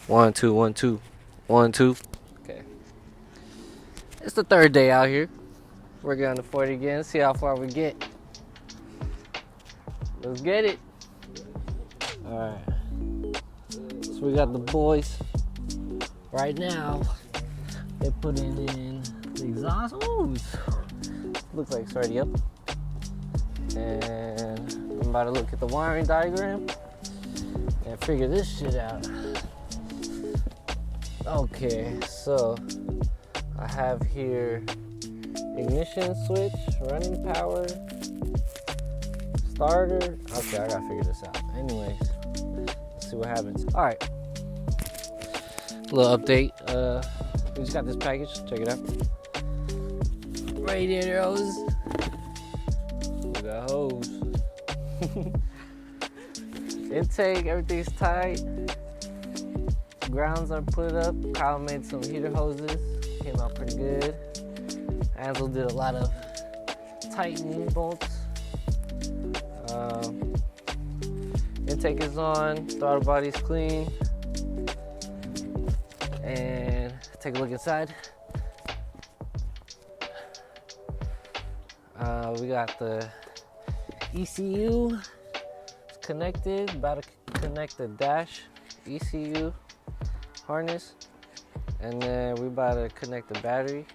1, 2, 1, 2, 1, 2. Okay. It's the third day out here. Working on the 40 again. See how far we get. Let's get it. All right. So we got the boys. Right now, they're putting in the exhaust. Ooh, looks like it's already up. And I'm about to look at the wiring diagram and figure this shit out. Okay, so I have here ignition switch, running power, starter. Okay, I gotta figure this out. Anyways, let's see what happens. All right, little update. We just got this package. Check it out. Radiator hose. We got hose. Intake, everything's tight. Grounds are put up. Kyle made some heater hoses. Came out pretty good. Ansel did a lot of tightening bolts. Intake is on. Throttle body's clean. And take a look inside. We got the ECU. It's connected. About to connect the dash ECU harness, and then we about to connect the battery.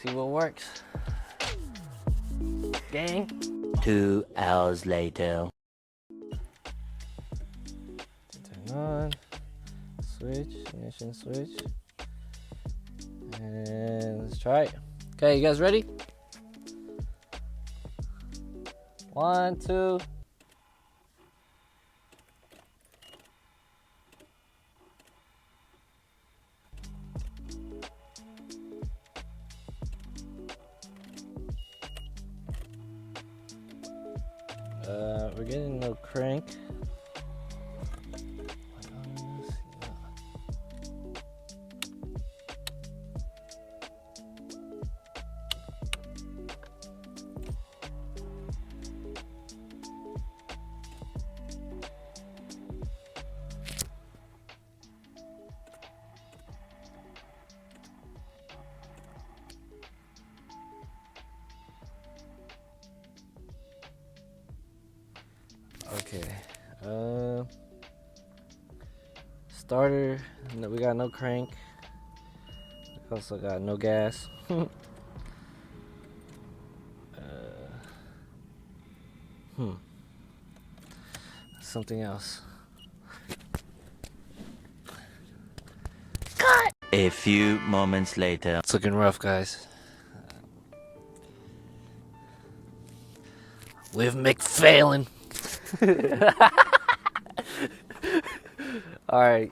See what works. Gang. 2 hours later. Turn on. Switch. Ignition switch. And let's try it. Okay, you guys ready? 1, 2. We're getting no crank. Okay. Starter. No, we got no crank. We also got no gas. Something else. Cut! A few moments later. It's looking rough, guys. With McFailing. Alright.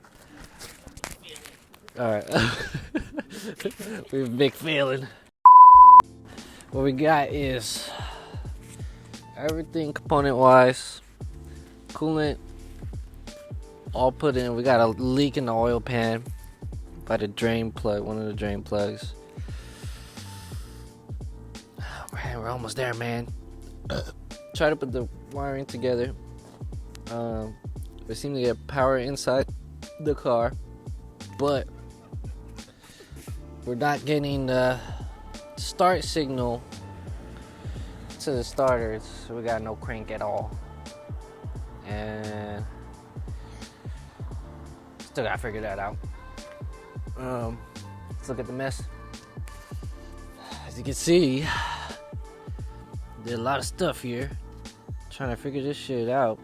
We've McFailing. What we got is everything component wise, coolant all put in. We got a leak in the oil pan by the drain plug, one of the drain plugs. Oh, man, we're almost there, man. Try to put the wiring together. We seem to get power inside the car, but we're not getting the start signal to the starters, so we got no crank at all. And still gotta figure that out. Let's look at the mess. As you can see, did a lot of stuff here. Trying to figure this shit out.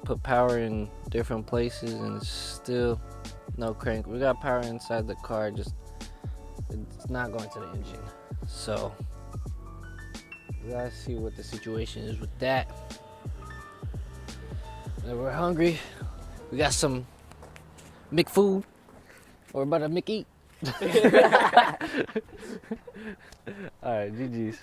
Put power in different places and it's still no crank. We got power inside the car, just it's not going to the engine. So we gotta see what the situation is with that. And we're hungry. We got some McFood. We're about to McEat. Alright, GG's.